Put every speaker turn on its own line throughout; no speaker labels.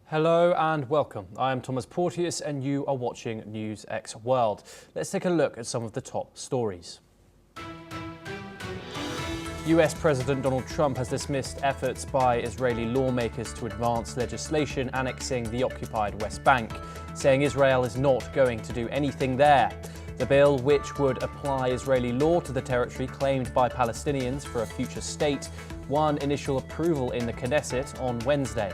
Hello and welcome. I am Thomas Porteous and you are watching NewsX World. Let's take a look at some of the top stories. US President Donald Trump has dismissed efforts by Israeli lawmakers to advance legislation annexing the occupied West Bank, saying Israel is not going to do anything there. The bill, which would apply Israeli law to the territory claimed by Palestinians for a future state, won initial approval in the Knesset on Wednesday.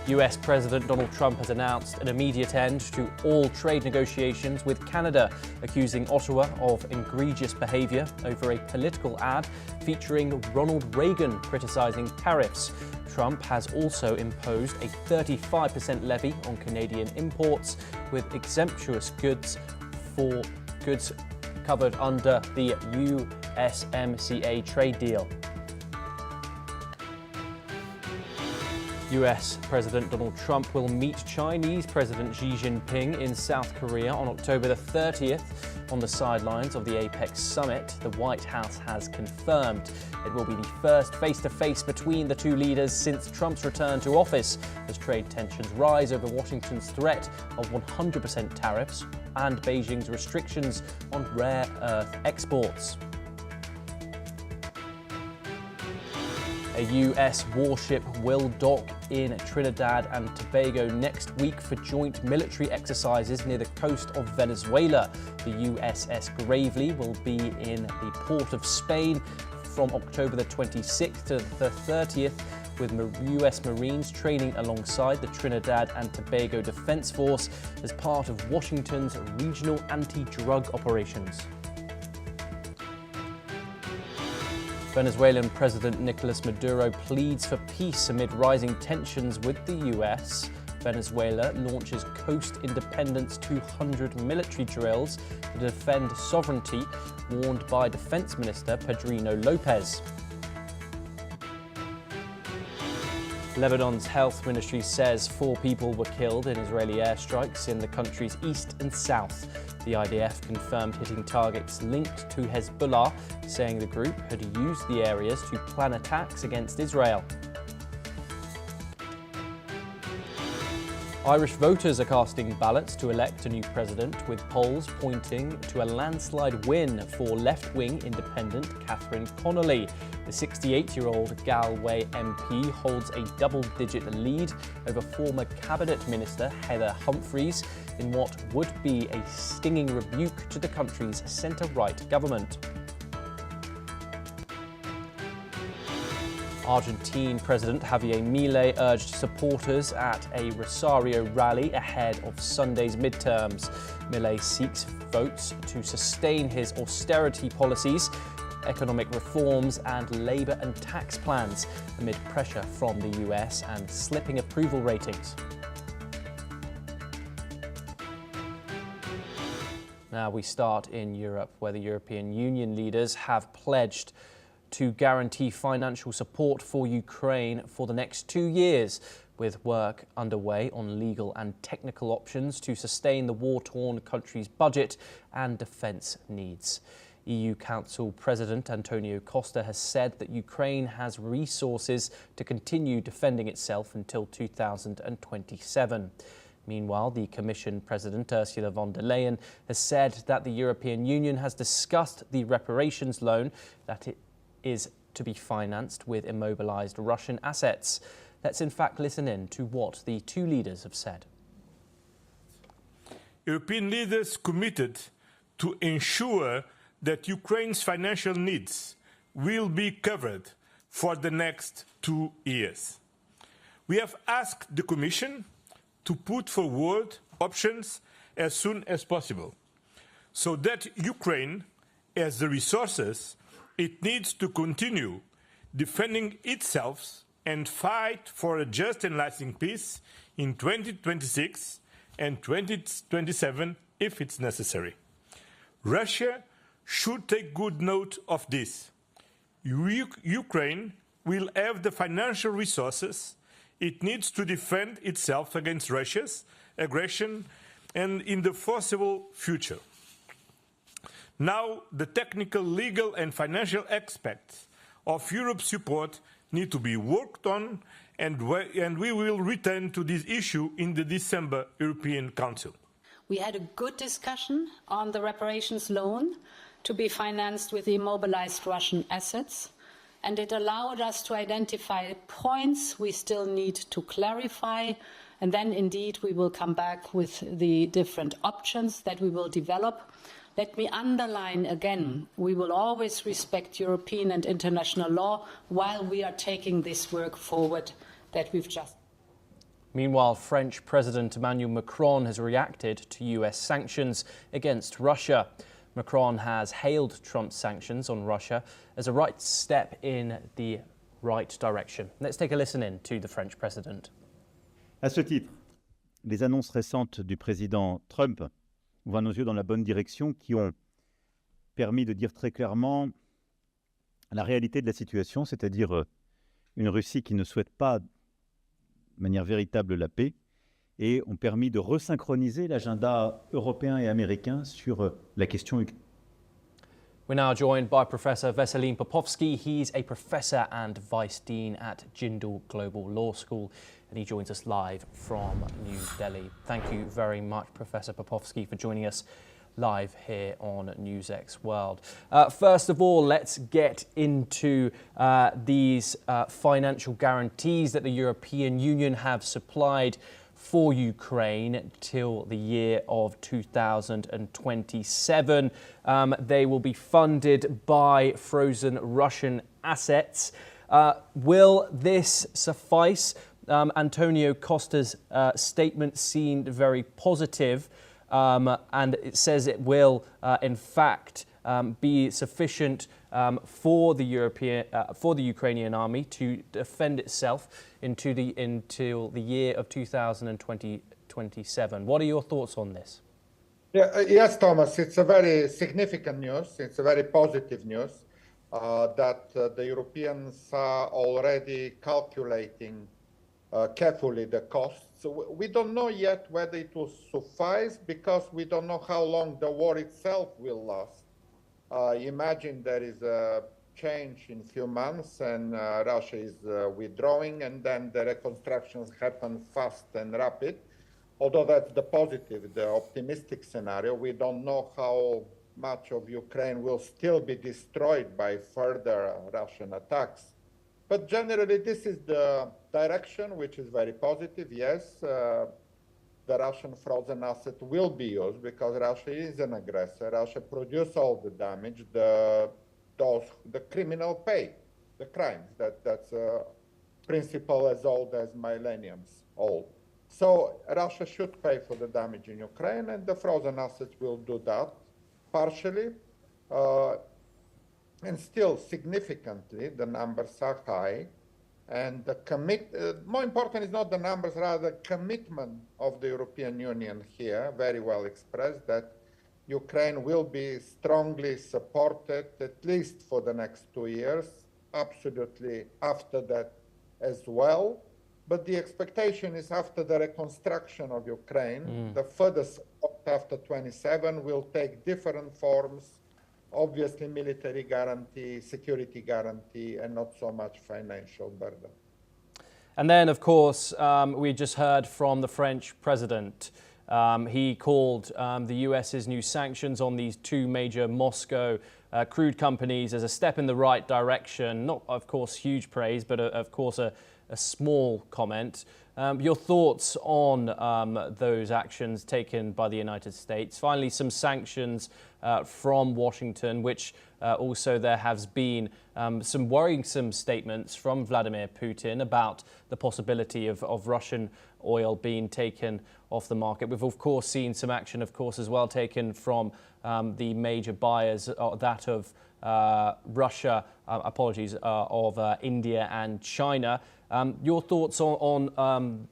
US President Donald Trump has announced an immediate end to all trade negotiations with Canada, accusing Ottawa of egregious behaviour over a political ad featuring Ronald Reagan criticising tariffs. Trump has also imposed a 35% levy on Canadian imports, with exemptuous goods for goods covered under the USMCA trade deal. US President Donald Trump will meet Chinese President Xi Jinping in South Korea on October the 30th on the sidelines of the APEC summit, the White House has confirmed. It will be the first face-to-face between the two leaders since Trump's return to office, as trade tensions rise over Washington's threat of 100% tariffs and Beijing's restrictions on rare earth exports. A US warship will dock in Trinidad and Tobago next week for joint military exercises near the coast of Venezuela. The USS Gravely will be in the port of Spain from October the 26th to the 30th, with US Marines training alongside the Trinidad and Tobago Defense Force as part of Washington's regional anti-drug operations. Venezuelan President Nicolás Maduro pleads for peace amid rising tensions with the US. Venezuela launches Coast Independence 200 military drills to defend sovereignty, warned by Defense Minister Pedrino Lopez. Lebanon's health ministry says 4 people were killed in Israeli airstrikes in the country's east and south. The IDF confirmed hitting targets linked to Hezbollah, saying the group had used the areas to plan attacks against Israel. Irish voters are casting ballots to elect a new president, with polls pointing to a landslide win for left-wing independent Catherine Connolly. The 68-year-old Galway MP holds a double-digit lead over former Cabinet Minister Heather Humphreys in what would be a stinging rebuke to the country's centre-right government. Argentine President Javier Milei urged supporters at a Rosario rally ahead of Sunday's midterms. Milei seeks votes to sustain his austerity policies, economic reforms and labour and tax plans amid pressure from the US and slipping approval ratings. Now we start in Europe, where the European Union leaders have pledged to guarantee financial support for Ukraine for the next 2 years, with work underway on legal and technical options to sustain the war-torn country's budget and defence needs. EU Council President Antonio Costa has said that Ukraine has resources to continue defending itself until 2027. Meanwhile, the Commission President Ursula von der Leyen has said that the European Union has discussed the reparations loan that it is to be financed with immobilised Russian assets. Let's in fact listen in to what the two leaders have said.
European leaders committed to ensure that Ukraine's financial needs will be covered for the next 2 years. We have asked the Commission to put forward options as soon as possible, so that Ukraine has the resources it needs to continue defending itself and fight for a just and lasting peace in 2026 and 2027 if it's necessary. Russia should take good note of this. Ukraine will have the financial resources it needs to defend itself against Russia's aggression and in the foreseeable future. Now, the technical, legal and financial aspects of Europe's support need to be worked on, and we will return to this issue in the December European Council.
We had a good discussion on the reparations loan to be financed with immobilized Russian assets, and it allowed us to identify points we still need to clarify, and then indeed we will come back with the different options that we will develop. Let me underline again, we will always respect European and international law while we are taking this work forward that we've just.
Meanwhile, French President Emmanuel Macron has reacted to US sanctions against Russia. Macron has hailed Trump's sanctions on Russia as a right step in the right direction. Let's take a listen in to the French president.
À ce titre, les annonces récentes du président Trump vont à nos yeux dans la bonne direction, qui ont permis de dire très clairement la réalité de la situation, c'est-à-dire une Russie qui ne souhaite pas de manière véritable la paix, et ont permis de resynchroniser l'agenda européen et américain sur la question ukrainienne.
We're now joined by Professor Veselin Popovsky. He's a professor and vice dean at Jindal Global Law School, and he joins us live from New Delhi. Thank you very much, Professor Popovsky, for joining us live here on NewsX World. First of all, let's get into these financial guarantees that the European Union have supplied for Ukraine till the year of 2027. They will be funded by frozen Russian assets. Will this suffice? Antonio Costa's statement seemed very positive, and it says it will, in fact, be sufficient for the Ukrainian army to defend itself until the year of 2027. What are your thoughts on this?
Yes, Thomas, it's a very significant news. It's a very positive news that the Europeans are already calculating carefully the costs. We don't know yet whether it will suffice, because we don't know how long the war itself will last. Imagine there is a change in a few months and Russia is withdrawing, and then the reconstructions happen fast and rapid. Although that's the positive, the optimistic scenario, we don't know how much of Ukraine will still be destroyed by further Russian attacks. But generally, this is the direction, which is very positive. Yes, the Russian frozen asset will be used because Russia is an aggressor. Russia produced all the damage. The criminal pay the crimes. That's a principle as old as millenniums old. So Russia should pay for the damage in Ukraine, and the frozen assets will do that partially. And still significantly, the numbers are high. And the more important is not the numbers, rather the commitment of the European Union here, very well expressed, that Ukraine will be strongly supported at least for the next 2 years, absolutely after that as well. But the expectation is after the reconstruction of Ukraine, the further support after 27 will take different forms. Obviously, military guarantee, security guarantee, and not so much financial burden.
And then, of course, we just heard from the French president. He called the US's new sanctions on these two major Moscow crude companies as a step in the right direction. Not, of course, huge praise, but of course a small comment. Your thoughts on those actions taken by the United States? Finally, some sanctions from Washington, which also there has been some worrisome statements from Vladimir Putin about the possibility of Russian oil being taken off the market. We've, of course, seen some action, of course, as well taken from the major buyers, that of Russia, of India and China. Your thoughts on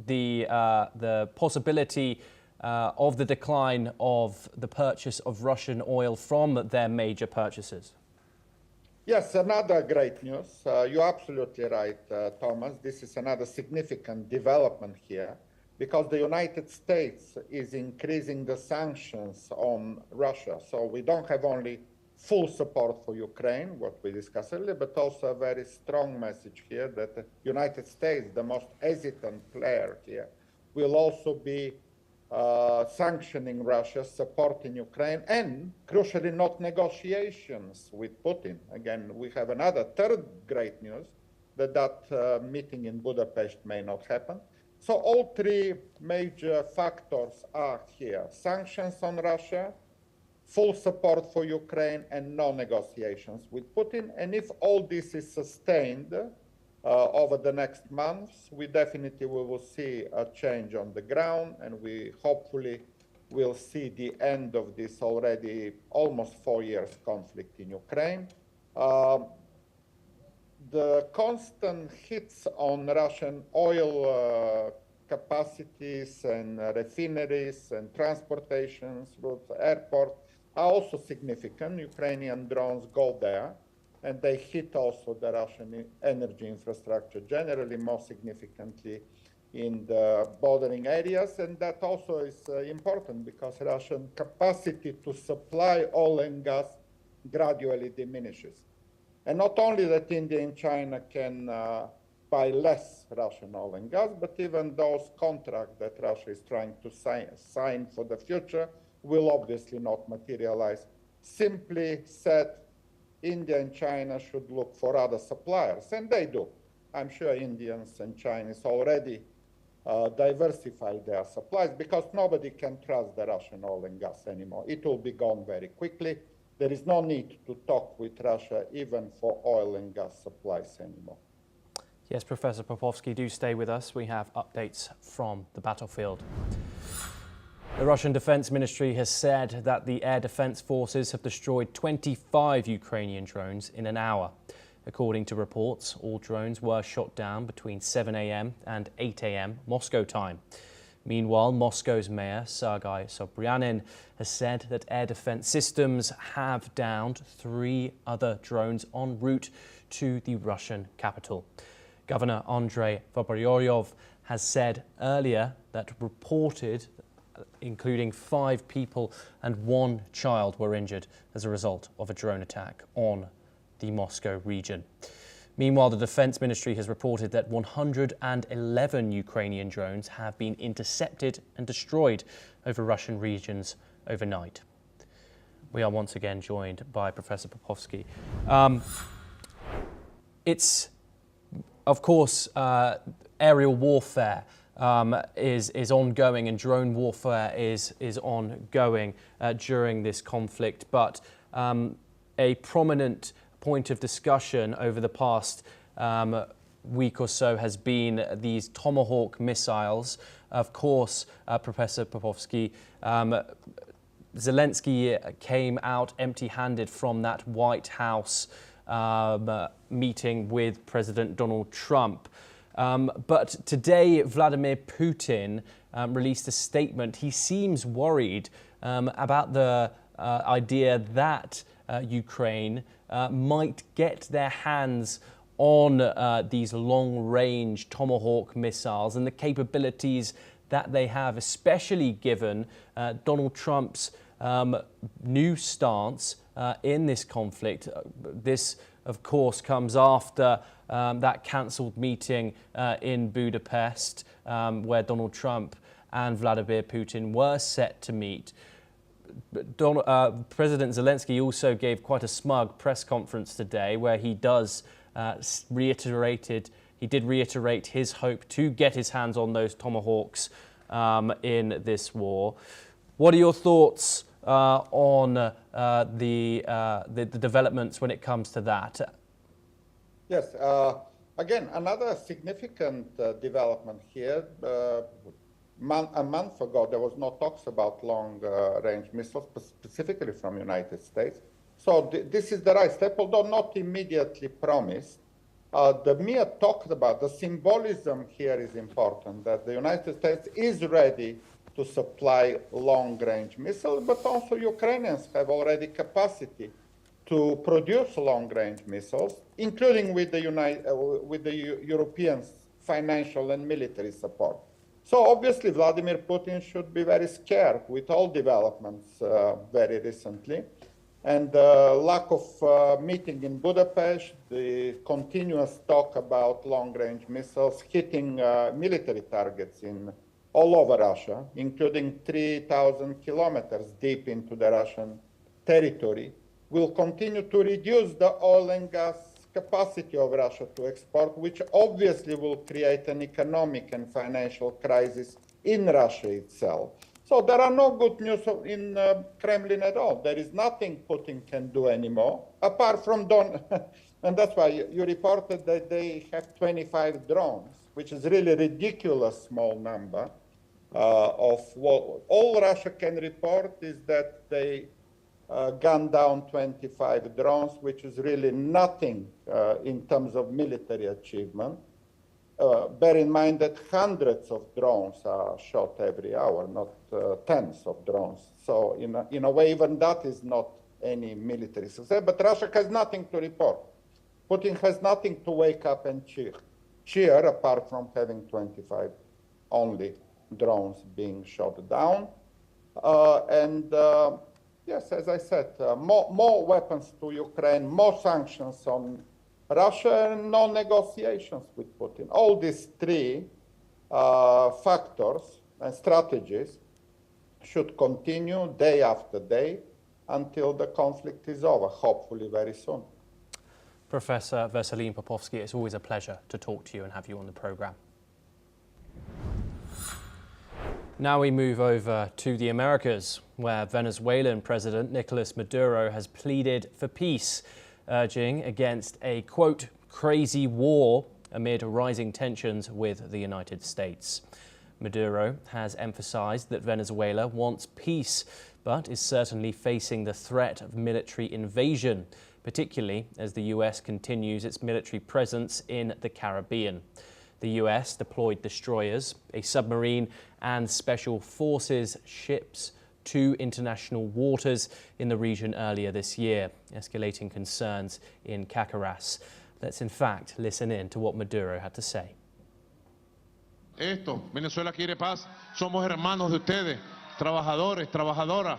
the possibility of the decline of the purchase of Russian oil from their major purchasers?
Yes, another great news. You're absolutely right, Thomas. This is another significant development here. because the United States is increasing the sanctions on Russia. So we don't have only full support for Ukraine, what we discussed earlier, but also a very strong message here that the United States, the most hesitant player here, will also be sanctioning Russia, supporting Ukraine, and crucially not negotiations with Putin. Again, we have another third great news that meeting in Budapest may not happen. So all three major factors are here: sanctions on Russia, full support for Ukraine, and no negotiations with Putin. And if all this is sustained over the next months, we definitely will see a change on the ground, and we hopefully will see the end of this already almost 4 years conflict in Ukraine. The constant hits on Russian oil capacities and refineries and transportations routes, airports, are also significant. Ukrainian drones go there, and they hit also the Russian energy infrastructure, generally more significantly in the bordering areas. And that also is important because Russian capacity to supply oil and gas gradually diminishes. And not only that India and China can buy less Russian oil and gas, but even those contracts that Russia is trying to sign for the future will obviously not materialize. Simply said, India and China should look for other suppliers, and they do. I'm sure Indians and Chinese already diversify their supplies because nobody can trust the Russian oil and gas anymore. It will be gone very quickly. There is no need to talk with Russia even for oil and gas supplies anymore.
Yes, Professor Popovsky, do stay with us. We have updates from the battlefield. The Russian Defense Ministry has said that the air defense forces have destroyed 25 Ukrainian drones in an hour. According to reports, all drones were shot down between 7 a.m. and 8 a.m. Moscow time. Meanwhile, Moscow's mayor, Sergei Sobyanin, has said that air defense systems have downed 3 other drones en route to the Russian capital. Governor Andrei Voboryoyov has said earlier that reported including 5 people and 1 child were injured as a result of a drone attack on the Moscow region. Meanwhile, the Defense Ministry has reported that 111 Ukrainian drones have been intercepted and destroyed over Russian regions overnight. We are once again joined by Professor Popovsky. It's, of course, aerial warfare is ongoing, and drone warfare is ongoing during this conflict. But a prominent point of discussion over the past week or so has been these Tomahawk missiles. Of course, Professor Popovsky, Zelensky came out empty-handed from that White House meeting with President Donald Trump. But today, Vladimir Putin released a statement. He seems worried about the idea that Ukraine might get their hands on these long-range Tomahawk missiles and the capabilities that they have, especially given Donald Trump's new stance in this conflict. This, of course, comes after that cancelled meeting in Budapest, where Donald Trump and Vladimir Putin were set to meet. President Zelensky also gave quite a smug press conference today, where he did reiterate his hope to get his hands on those Tomahawks in this war. What are your thoughts on the developments when it comes to that?
Yes, again, another significant development here. A month ago, there was no talks about long-range missiles, specifically from the United States. So this is the right step, although not immediately promised. The mere talk about the symbolism here is important, that the United States is ready to supply long-range missiles, but also Ukrainians have already capacity to produce long-range missiles, including with the European financial and military support. So obviously, Vladimir Putin should be very scared with all developments very recently. And the lack of meeting in Budapest, the continuous talk about long-range missiles hitting military targets in all over Russia, including 3,000 kilometers deep into the Russian territory, will continue to reduce the oil and gas capacity of Russia to export, which obviously will create an economic and financial crisis in Russia itself. So there are no good news in Kremlin at all. There is nothing Putin can do anymore, apart from and that's why you reported that they have 25 drones, which is really ridiculous small number. Of what all Russia can report is that they gunned down 25 drones, which is really nothing in terms of military achievement. Bear in mind that hundreds of drones are shot every hour, not tens of drones. So in a way, even that is not any military success. But Russia has nothing to report. Putin has nothing to wake up and cheer apart from having 25 only drones being shot down. Yes, as I said, more weapons to Ukraine, more sanctions on Russia, and no negotiations with Putin. All these three factors and strategies should continue day after day until the conflict is over, hopefully very soon.
Professor Veselin Popovsky, it's always a pleasure to talk to you and have you on the programme. Now we move over to the Americas, where Venezuelan President Nicolás Maduro has pleaded for peace, urging against a, quote, crazy war amid rising tensions with the United States. Maduro has emphasized that Venezuela wants peace, but is certainly facing the threat of military invasion, particularly as the US continues its military presence in the Caribbean. The US deployed destroyers, a submarine and special forces ships to international waters in the region earlier this year, escalating concerns in Caracas. Let's in fact listen in to what Maduro had to say.
Venezuela quiere paz, somos hermanos de ustedes, trabajadores, trabajadoras,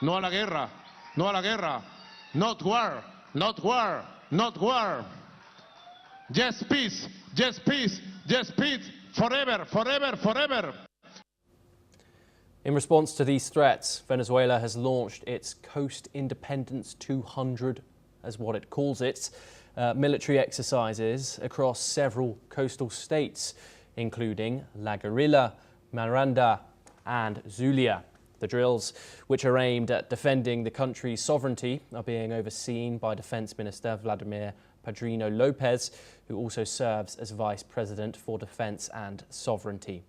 no a la guerra, no a la guerra, not war, not war, not war. Yes, peace, yes, peace, yes, peace, forever, forever, forever.
In response to these threats, Venezuela has launched its Coast Independence 200, as what it calls it, military exercises across several coastal states, including La Guerrilla, Miranda and Zulia. The drills, which are aimed at defending the country's sovereignty, are being overseen by Defence Minister Vladimir Padrino Lopez, who also serves as Vice President for Defence and Sovereignty.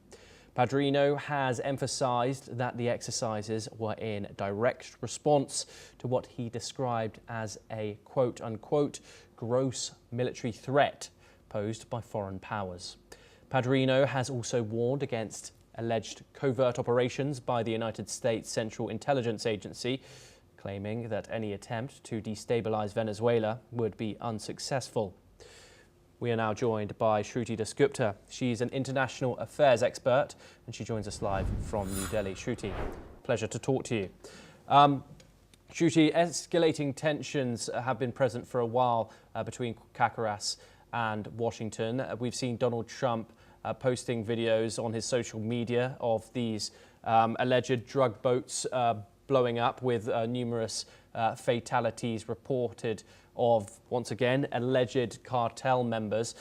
Padrino has emphasised that the exercises were in direct response to what he described as a quote-unquote gross military threat posed by foreign powers. Padrino has also warned against alleged covert operations by the United States Central Intelligence Agency, claiming that any attempt to destabilise Venezuela would be unsuccessful. We are now joined by Shruti Dasgupta. She's an international affairs expert and she joins us live from New Delhi. Shruti, pleasure to talk to you. Shruti, escalating tensions have been present for a while between Caracas and Washington. We've seen Donald Trump posting videos on his social media of these alleged drug boats blowing up with numerous fatalities reported of, once again, alleged cartel members.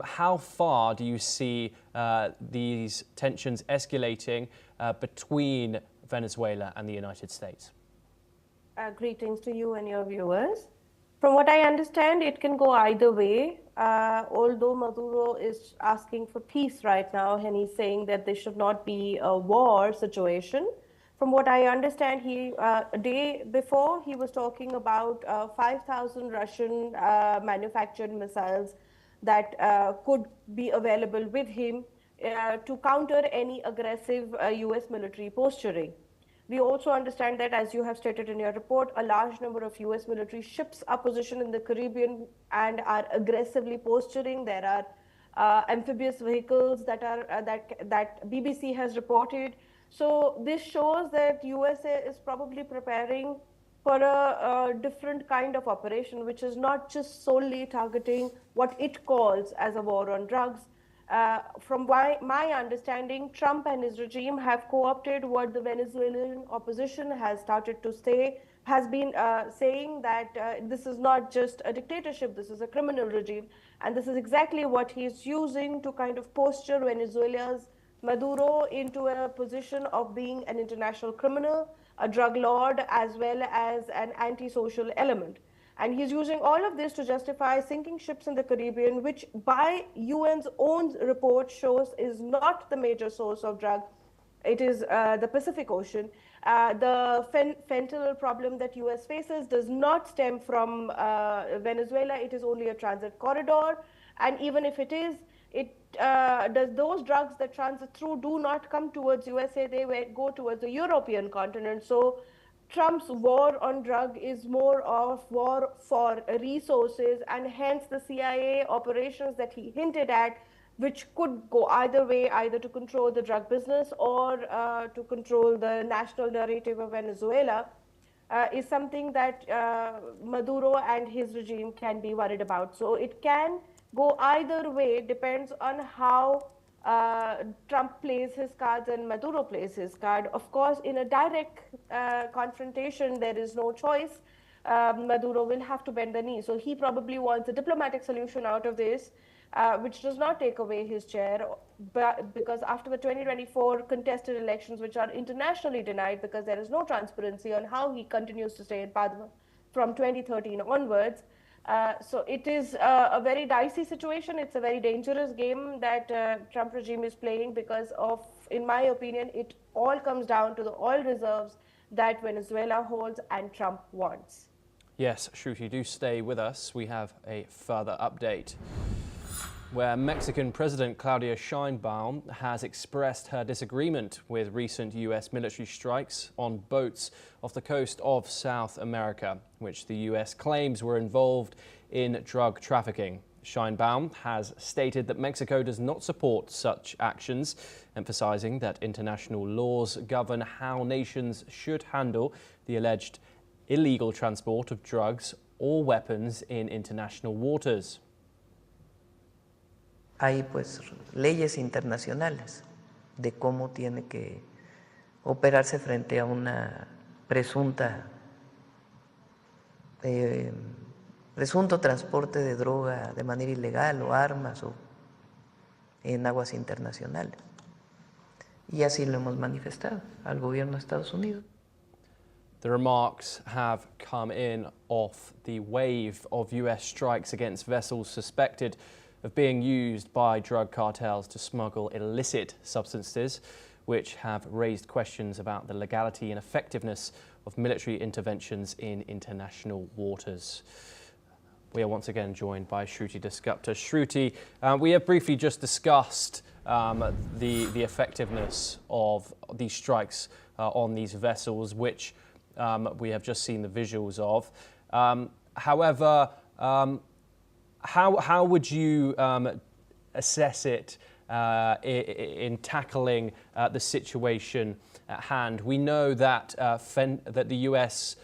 How far do you see these tensions escalating between Venezuela and the United States?
Greetings to you and your viewers. From what I understand, it can go either way. Although Maduro is asking for peace right now, and he's saying that there should not be a war situation. From what I understand, a day before, he was talking about 5,000 Russian manufactured missiles that could be available with him to counter any aggressive US military posturing. We also understand that, as you have stated in your report, a large number of US military ships are positioned in the Caribbean and are aggressively posturing. There are amphibious vehicles that BBC has reported. So this shows that USA is probably preparing for a different kind of operation, which is not just solely targeting what it calls as a war on drugs. From my understanding, Trump and his regime have co-opted what the Venezuelan opposition has started to say, has been saying that this is not just a dictatorship, this is a criminal regime. And this is exactly what he's using to kind of posture Venezuela's Maduro into a position of being an international criminal, a drug lord, as well as an antisocial element. And he's using all of this to justify sinking ships in the Caribbean, which by UN's own report shows is not the major source of drug. It is the Pacific Ocean. The fentanyl problem that US faces does not stem from Venezuela. It is only a transit corridor. And even if it is, those drugs that transit through do not come towards USA. They go towards the European continent. So Trump's war on drug is more of war for resources, and hence the CIA operations that he hinted at, which could go either way, either to control the drug business or to control the national narrative of Venezuela, is something that Maduro and his regime can be worried about. So it can go either way, depends on how Trump plays his cards and Maduro plays his card. Of course, in a direct confrontation, there is no choice. Maduro will have to bend the knee. So he probably wants a diplomatic solution out of this, which does not take away his chair, but because after the 2024 contested elections, which are internationally denied because there is no transparency on how he continues to stay in power from 2013 onwards. So it is a very dicey situation. It's a very dangerous game that Trump regime is playing because of, in my opinion, it all comes down to the oil reserves that Venezuela holds and Trump wants.
Yes, Shruti, do stay with us. We have a further update where Mexican President Claudia Sheinbaum has expressed her disagreement with recent US military strikes on boats off the coast of South America, which the US claims were involved in drug trafficking. Sheinbaum has stated that Mexico does not support such actions, emphasizing that international laws govern how nations should handle the alleged illegal transport of drugs or weapons in international waters.
Hay pues leyes internacionales de cómo tiene que operarse frente a una presunto transporte de droga de manera ilegal o armas o en aguas internacionales. Y así lo hemos manifestado al gobierno de Estados Unidos.
The remarks have come in off the wave of US strikes against vessels suspected of being used by drug cartels to smuggle illicit substances, which have raised questions about the legality and effectiveness of military interventions in international waters. We are once again joined by Shruti Dasgupta. Shruti, we have briefly just discussed the effectiveness of these strikes on these vessels, which we have just seen the visuals of. However, how would you assess it in tackling the situation at hand? We know that that the US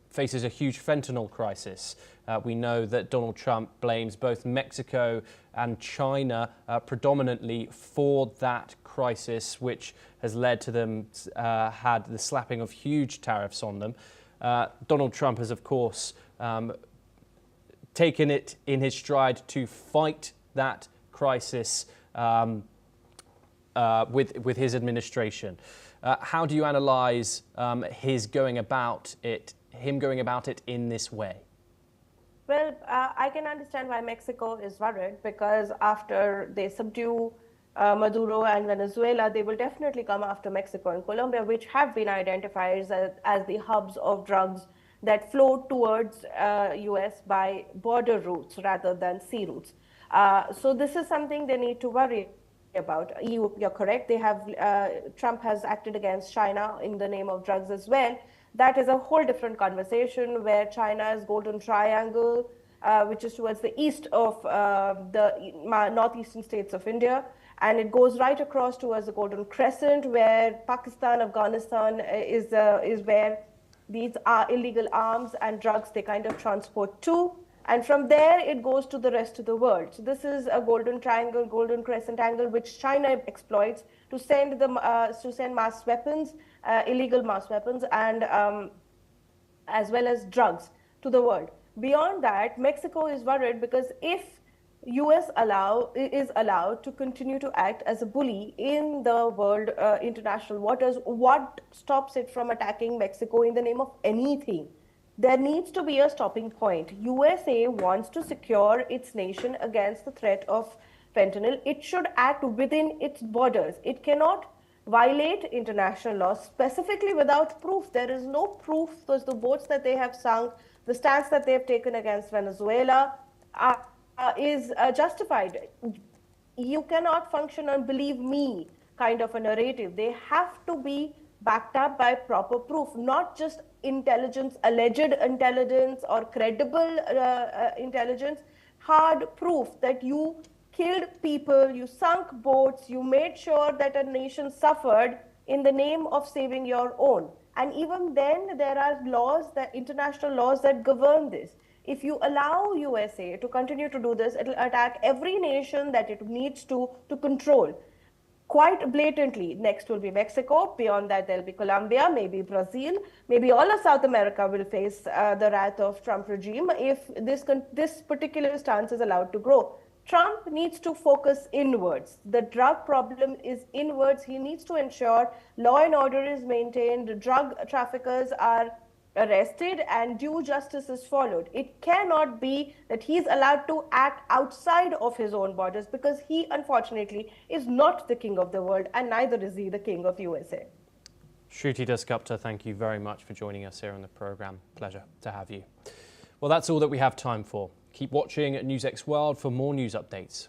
faces a huge fentanyl crisis. We know that Donald Trump blames both Mexico and China predominantly for that crisis, which has led to them had the slapping of huge tariffs on them. Donald Trump has, of course, taken it in his stride to fight that crisis with his administration. How do you analyse him going about it in this way?
Well, I can understand why Mexico is worried, because after they subdue Maduro and Venezuela, they will definitely come after Mexico and Colombia, which have been identified as the hubs of drugs that flow towards US by border routes rather than sea routes. So this is something they need to worry about. You're correct. They have Trump has acted against China in the name of drugs as well. That is a whole different conversation where China's golden triangle which is towards the east of the northeastern states of India. And it goes right across towards the Golden Crescent, where Pakistan, Afghanistan is where these illegal arms and drugs they kind of transport to. And from there, it goes to the rest of the world. So this is a golden triangle, golden crescent angle, which China exploits to send mass weapons, illegal mass weapons, and as well as drugs to the world. Beyond that, Mexico is worried because if US is allowed to continue to act as a bully in the world international waters, what stops it from attacking Mexico in the name of anything? There needs to be a stopping point. USA wants to secure its nation against the threat of fentanyl. It should act within its borders. It cannot violate international law, specifically without proof. There is no proof. Those the boats that they have sunk, the stance that they have taken against Venezuela is justified. You cannot function on believe me kind of a narrative. They have to be backed up by proper proof, not just intelligence, alleged intelligence or credible intelligence, hard proof that you killed people, you sunk boats, you made sure that a nation suffered in the name of saving your own. And even then, there are laws, international laws that govern this. If you allow USA to continue to do this, it will attack every nation that it needs to control. Quite blatantly. Next will be Mexico. Beyond that, there'll be Colombia, maybe Brazil, maybe all of South America will face the wrath of Trump regime if this particular stance is allowed to grow. Trump needs to focus inwards. The drug problem is inwards. He needs to ensure law and order is maintained, drug traffickers are arrested, and due justice is followed. It cannot be that he's allowed to act outside of his own borders, because he, unfortunately, is not the king of the world, and neither is he the king of USA.
Shruti Dasgupta, thank you very much for joining us here on the programme. Pleasure to have you. Well, that's all that we have time for. Keep watching NewsX World for more news updates.